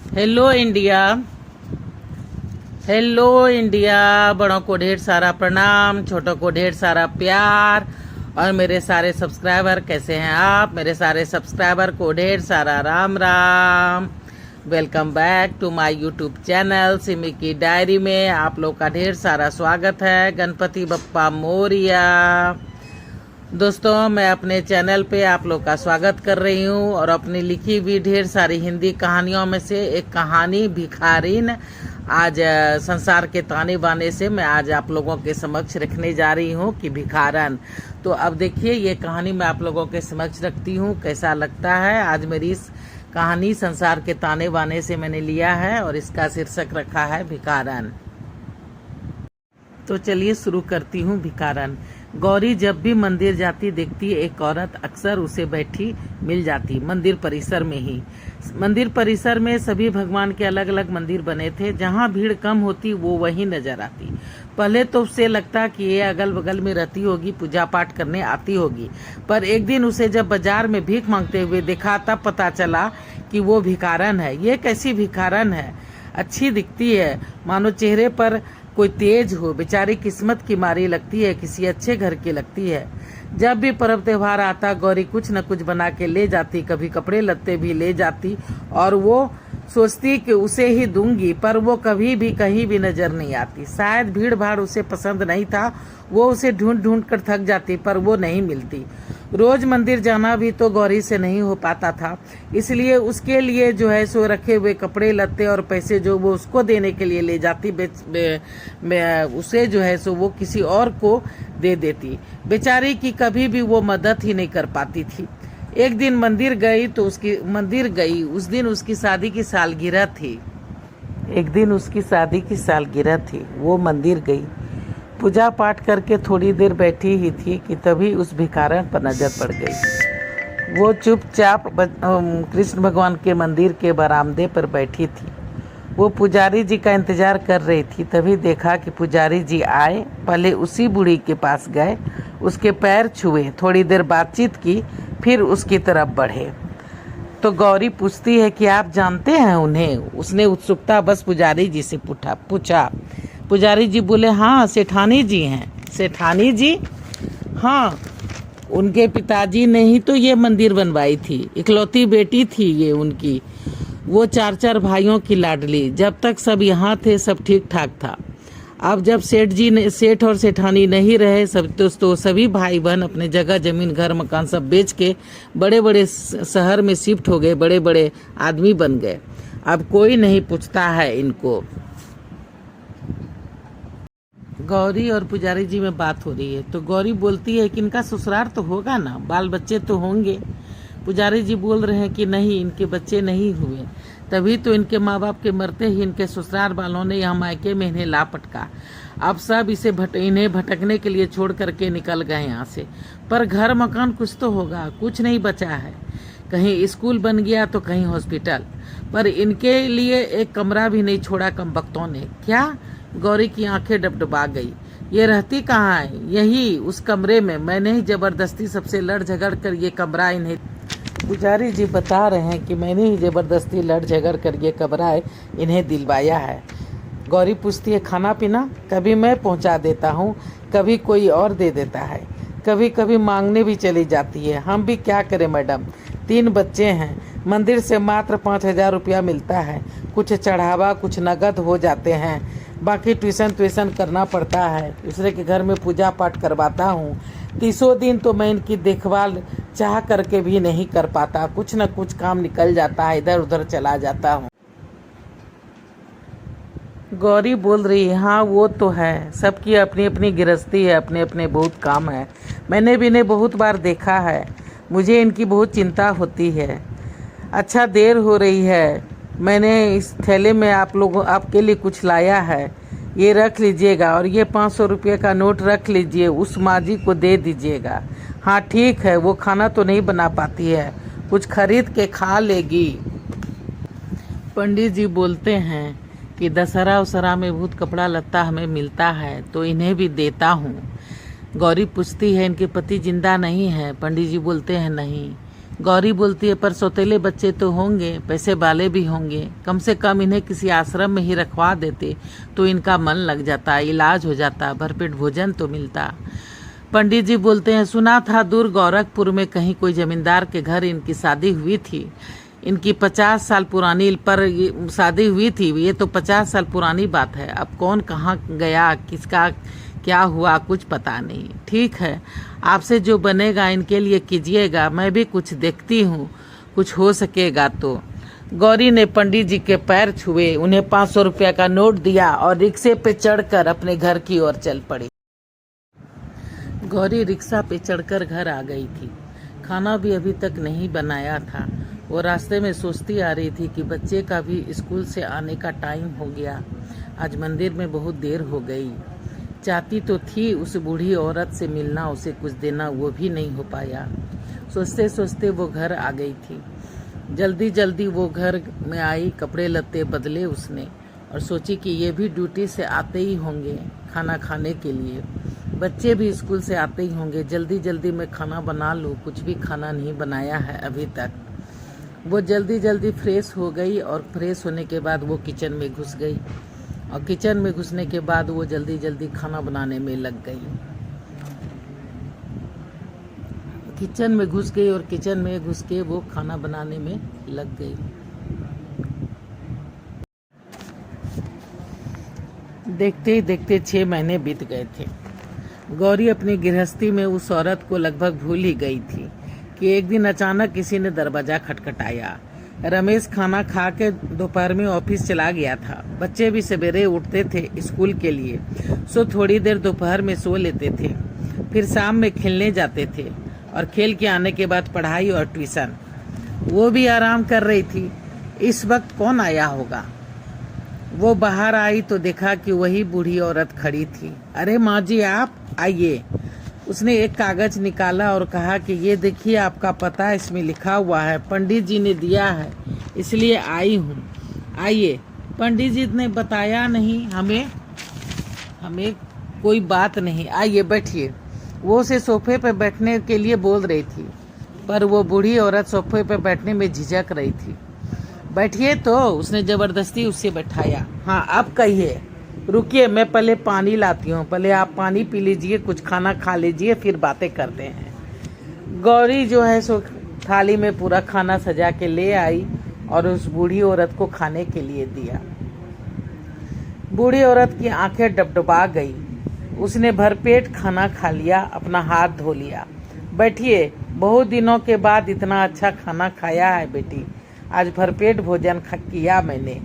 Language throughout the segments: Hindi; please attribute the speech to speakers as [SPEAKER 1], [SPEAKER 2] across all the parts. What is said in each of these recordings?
[SPEAKER 1] Hello India. Hello India. बड़ों को ढेर सारा प्रणाम, छोटों को ढेर सारा प्यार। और मेरे सारे सब्सक्राइबर कैसे हैं आप? मेरे सारे सब्सक्राइबर को ढेर सारा Ram Ram. Welcome back to my YouTube channel Simi की डायरी में आप लोग का ढेर सारा स्वागत है। गणपति बप्पा मोरिया। दोस्तों, मैं अपने चैनल पे आप लोग का स्वागत कर रही हूँ और अपनी लिखी हुई ढेर सारी हिंदी कहानियों में से एक कहानी भिखारिन आज संसार के ताने बाने से मैं आज आप लोगों के समक्ष रखने जा रही हूँ कि भिखारन। तो अब देखिए, ये कहानी मैं आप लोगों के समक्ष रखती हूँ, कैसा लगता है। आज मेरी इस कहानी संसार के ताने बाने से मैंने लिया है और इसका शीर्षक रखा है भिखारन। तो चलिए शुरू करती हूँ। भिखारन। गौरी जब भी मंदिर जाती देखती एक औरत अक्सर उसे बैठी मिल जाती, मंदिर परिसर में ही। मंदिर परिसर में सभी भगवान के अलग अलग मंदिर बने थे। जहाँ भीड़ कम होती वो वहीं नजर आती। पहले तो उसे लगता कि ये अगल बगल में रहती होगी, पूजा पाठ करने आती होगी। पर एक दिन उसे जब बाजार में भीख मांगते हुए देखा तब पता चला कि वो भिखारन है। ये कैसी भिखारन है? अच्छी दिखती है, मानो चेहरे पर कोई तेज हो। बेचारी किस्मत की मारी लगती है, किसी अच्छे घर की लगती है। जब भी पर्व त्योहार आता गौरी कुछ न कुछ बना के ले जाती, कभी कपड़े लत्ते भी ले जाती और वो सोचती कि उसे ही दूंगी, पर वो कभी भी कहीं भी नजर नहीं आती। शायद भीड़ भाड़ उसे पसंद नहीं था। वो उसे ढूंढ ढूंढ कर थक जाती पर वो नहीं मिलती। रोज मंदिर जाना भी तो गौरी से नहीं हो पाता था, इसलिए उसके लिए जो है सो रखे हुए कपड़े लत्ते और पैसे जो वो उसको देने के लिए ले जाती उसे जो है सो वो किसी और को दे देती। बेचारी की कभी भी वो मदद ही नहीं कर पाती थी। एक दिन मंदिर गई उस दिन उसकी शादी की सालगिरह थी। वो मंदिर गई, पूजा पाठ करके थोड़ी देर बैठी ही थी कि तभी उस भिखारन पर नजर पड़ गई। वो चुपचाप कृष्ण भगवान के मंदिर के बरामदे पर बैठी थी। वो पुजारी जी का इंतजार कर रही थी। तभी देखा कि पुजारी जी आए। पहले उसी बूढ़ी के पास गए, उसके पैर छुए, थोड़ी देर बातचीत की, फिर उसकी तरफ बढ़े। तो गौरी पूछती है कि आप जानते हैं उन्हें? उसने उत्सुकता बस पुजारी जी से पूछा। पुजारी जी बोले, हाँ, सेठानी जी हैं। सेठानी जी? हाँ, उनके पिताजी ने ही तो ये मंदिर बनवाई थी। इकलौती बेटी थी ये उनकी। वो 4 भाइयों की लाडली। जब तक सब यहाँ थे सब ठीक ठाक था। अब जब सेठ और सेठानी नहीं रहे, सब तो सभी भाई बहन अपने जगह जमीन घर मकान सब बेच के बड़े बड़े शहर में शिफ्ट हो गए, बड़े बड़े आदमी बन गए। अब कोई नहीं पूछता है इनको। गौरी और पुजारी जी में बात हो रही है तो गौरी बोलती है कि इनका ससुराल तो होगा ना, बाल बच्चे तो होंगे। पुजारी जी बोल रहे हैं कि नहीं, इनके बच्चे नहीं हुए। तभी तो इनके माँ बाप के मरते ही इनके ससुराल वालों ने यहाँ मायके में इन्हें ला पटका। अब सब इन्हें भटकने के लिए छोड़ करके निकल गए यहाँ से। पर घर मकान कुछ तो होगा, कुछ नहीं बचा है। कहीं स्कूल बन गया तो कहीं हॉस्पिटल, पर इनके लिए एक कमरा भी नहीं छोड़ा कमबख्तों ने। क्या? गौरी की आंखें डबडबा गई। ये रहती कहाँ है? यही उस कमरे में। मैंने ही जबरदस्ती सबसे लड़ झगड़ कर ये कमरा इन्हें। पुजारी जी बता रहे हैं कि मैंने ही जबरदस्ती लड़ झगड़ कर ये कमरा इन्हें दिलवाया है। गौरी पूछती है, खाना पीना? कभी मैं पहुंचा देता हूँ, कभी कोई और दे देता है, कभी कभी मांगने भी चली जाती है। हम भी क्या करें मैडम, 3 बच्चे हैं। मंदिर से मात्र 5,000 रुपया मिलता है। कुछ चढ़ावा कुछ नगद हो जाते हैं, बाकी ट्यूशन करना पड़ता है। दूसरे के घर में पूजा पाठ करवाता हूँ। 30 दिन तो मैं इनकी देखभाल चाह करके भी नहीं कर पाता। कुछ न कुछ काम निकल जाता है, इधर उधर चला जाता हूँ। गौरी बोल रही है, हाँ वो तो है, सबकी अपनी अपनी गृहस्थी है, अपने अपने बहुत काम है। मैंने भी इन्हें बहुत बार देखा है, मुझे इनकी बहुत चिंता होती है। अच्छा, देर हो रही है, मैंने इस थैले में आपके लिए कुछ लाया है, ये रख लीजिएगा और ये 500 रुपये का नोट रख लीजिए, उस माँ जी को दे दीजिएगा। हाँ ठीक है, वो खाना तो नहीं बना पाती है, कुछ खरीद के खा लेगी। पंडित जी बोलते हैं कि दशहरा उसरा में बहुत कपड़ा लत्ता हमें मिलता है तो इन्हें भी देता हूँ। गौरी पूछती है, इनके पति जिंदा नहीं है? पंडित जी बोलते हैं नहीं। गौरी बोलती है पर सौतेले बच्चे तो होंगे, पैसे वाले भी होंगे, कम से कम इन्हें किसी आश्रम में ही रखवा देते तो इनका मन लग जाता, इलाज हो जाता, भरपेट भोजन तो मिलता। पंडित जी बोलते हैं सुना था दूर गोरखपुर में कहीं कोई जमींदार के घर इनकी शादी हुई थी। इनकी 50 साल पुरानी पर शादी हुई थी, ये तो 50 साल पुरानी बात है। अब कौन कहाँ गया, किसका क्या हुआ, कुछ पता नहीं। ठीक है, आपसे जो बनेगा इनके लिए कीजिएगा, मैं भी कुछ देखती हूँ, कुछ हो सकेगा तो। गौरी ने पंडित जी के पैर छुए, उन्हें 500 रुपया का नोट दिया और रिक्शे पे चढ़कर अपने घर की ओर चल पड़ी। गौरी रिक्शा पे चढ़कर घर आ गई थी। खाना भी अभी तक नहीं बनाया था। वो रास्ते में सोचती आ रही थी कि बच्चे का भी स्कूल से आने का टाइम हो गया। आज मंदिर में बहुत देर हो गई। चाहती तो थी उस बूढ़ी औरत से मिलना, उसे कुछ देना, वो भी नहीं हो पाया। सोचते सोचते वो घर आ गई थी। जल्दी जल्दी वो घर में आई, कपड़े लत्ते बदले उसने और सोची कि ये भी ड्यूटी से आते ही होंगे खाना खाने के लिए, बच्चे भी स्कूल से आते ही होंगे, जल्दी जल्दी मैं खाना बना लूँ, कुछ भी खाना नहीं बनाया है अभी तक। वो जल्दी जल्दी फ्रेश हो गई और फ्रेश होने के बाद वो किचन में घुस गई और किचन में घुसने के बाद वो जल्दी जल्दी खाना बनाने में लग गई। किचन में घुस गई और किचन में घुस के वो खाना बनाने में लग गई। देखते ही देखते 6 महीने बीत गए थे। गौरी अपनी गृहस्थी में उस औरत को लगभग भूल ही गई थी कि एक दिन अचानक किसी ने दरवाजा खटखटाया। रमेश खाना खा के दोपहर में ऑफिस चला गया था। बच्चे भी सवेरे उठते थे स्कूल के लिए, सो थोड़ी देर दोपहर में सो लेते थे, फिर शाम में खेलने जाते थे और खेल के आने के बाद पढ़ाई और ट्यूशन। वो भी आराम कर रही थी। इस वक्त कौन आया होगा? वो बाहर आई तो देखा कि वही बूढ़ी औरत खड़ी थी। अरे माँ जी, आप आइए। उसने एक कागज निकाला और कहा कि ये देखिए, आपका पता इसमें लिखा हुआ है, पंडित जी ने दिया है, इसलिए आई हूँ। आइए। पंडित जी ने बताया नहीं हमें कोई बात नहीं, आइए बैठिए। वो उसे सोफे पर बैठने के लिए बोल रही थी, पर वो बूढ़ी औरत सोफे पर बैठने में झिझक रही थी। बैठिए तो उसने जबरदस्ती उससे बैठाया। हाँ, अब कहिए। रुकिए, मैं पहले पानी लाती हूँ, पहले आप पानी पी लीजिए, कुछ खाना खा लीजिए, फिर बातें करते हैं। गौरी जो है सो थाली में पूरा खाना सजा के ले आई और उस बूढ़ी औरत को खाने के लिए दिया। बूढ़ी औरत की आंखें डबडबा गई। उसने भरपेट खाना खा लिया, अपना हाथ धो लिया। बैठिए, बहुत दिनों के बाद इतना अच्छा खाना खाया है बेटी, आज भरपेट भोजन किया मैंने।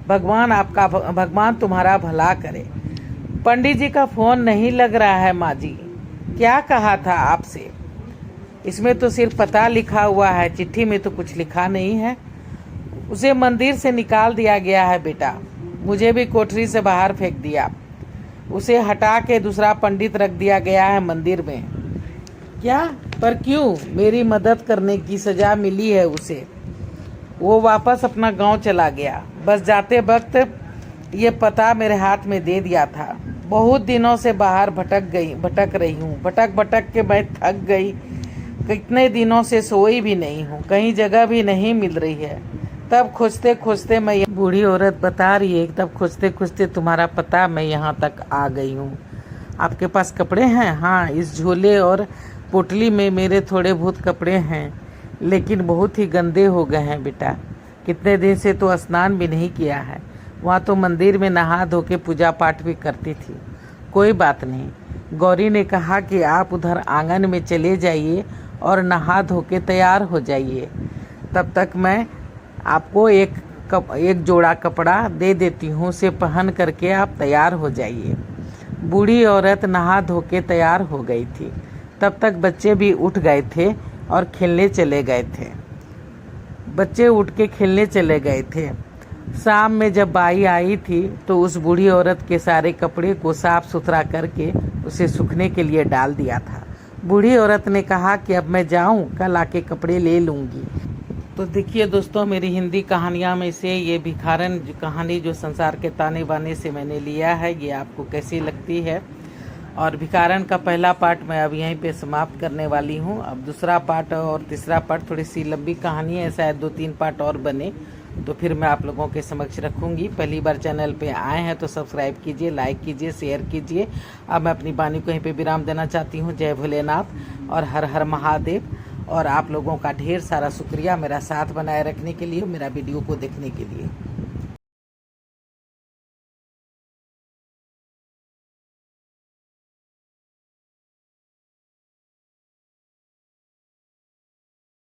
[SPEAKER 1] भगवान तुम्हारा भला करे। पंडित जी का फोन नहीं लग रहा है माँ जी। क्या कहा था आपसे? इसमें तो सिर्फ पता लिखा हुआ है, चिट्ठी में तो कुछ लिखा नहीं है। उसे मंदिर से निकाल दिया गया है बेटा, मुझे भी कोठरी से बाहर फेंक दिया। उसे हटा के दूसरा पंडित रख दिया गया है मंदिर में। क्या? पर क्यों? मेरी मदद करने की सजा मिली है उसे। वो वापस अपना गांव चला गया। बस जाते वक्त ये पता मेरे हाथ में दे दिया था। बहुत दिनों से बाहर भटक रही हूँ। भटक के मैं थक गई। कितने दिनों से सोई भी नहीं हूँ, कहीं जगह भी नहीं मिल रही है। तब खोजते खोजते मैं, बूढ़ी औरत बता रही है, तब खोजते खोजते तुम्हारा पता मैं यहाँ तक आ गई हूँ। आपके पास कपड़े हैं? हाँ, इस झोले और पोटली में मेरे थोड़े बहुत कपड़े हैं, लेकिन बहुत ही गंदे हो गए हैं बेटा। कितने दिन से तो स्नान भी नहीं किया है। वहाँ तो मंदिर में नहा धो के पूजा पाठ भी करती थी। कोई बात नहीं। गौरी ने कहा कि आप उधर आंगन में चले जाइए और नहा धो के तैयार हो जाइए। तब तक मैं आपको एक जोड़ा कपड़ा दे देती हूँ, उसे पहन करके आप तैयार हो जाइए। बूढ़ी औरत नहा धो के तैयार हो गई थी। तब तक बच्चे भी उठ गए थे और खेलने चले गए थे। बच्चे उठ के खेलने चले गए थे। शाम में जब बाई आई थी तो उस बूढ़ी औरत के सारे कपड़े को साफ सुथरा करके उसे सूखने के लिए डाल दिया था। बूढ़ी औरत ने कहा कि अब मैं जाऊं, कल आके कपड़े ले लूंगी। तो देखिए दोस्तों, मेरी हिंदी कहानियाँ में से ये भिखारन कहानी जो संसार के ताने बाने से मैंने लिया है, ये आपको कैसी लगती है? और भिखारन का पहला पार्ट मैं अब यहीं पे समाप्त करने वाली हूँ। अब दूसरा पार्ट और तीसरा पार्ट, थोड़ी सी लंबी कहानी है, शायद 2-3 पार्ट और बने तो फिर मैं आप लोगों के समक्ष रखूँगी। पहली बार चैनल पे आए हैं तो सब्सक्राइब कीजिए, लाइक कीजिए, शेयर कीजिए। अब मैं अपनी वाणी को यहीं पे विराम देना चाहती हूँ। जय भोलेनाथ और हर हर महादेव। और आप लोगों का ढेर सारा शुक्रिया मेरा साथ बनाए रखने के लिए, मेरा वीडियो को देखने के लिए।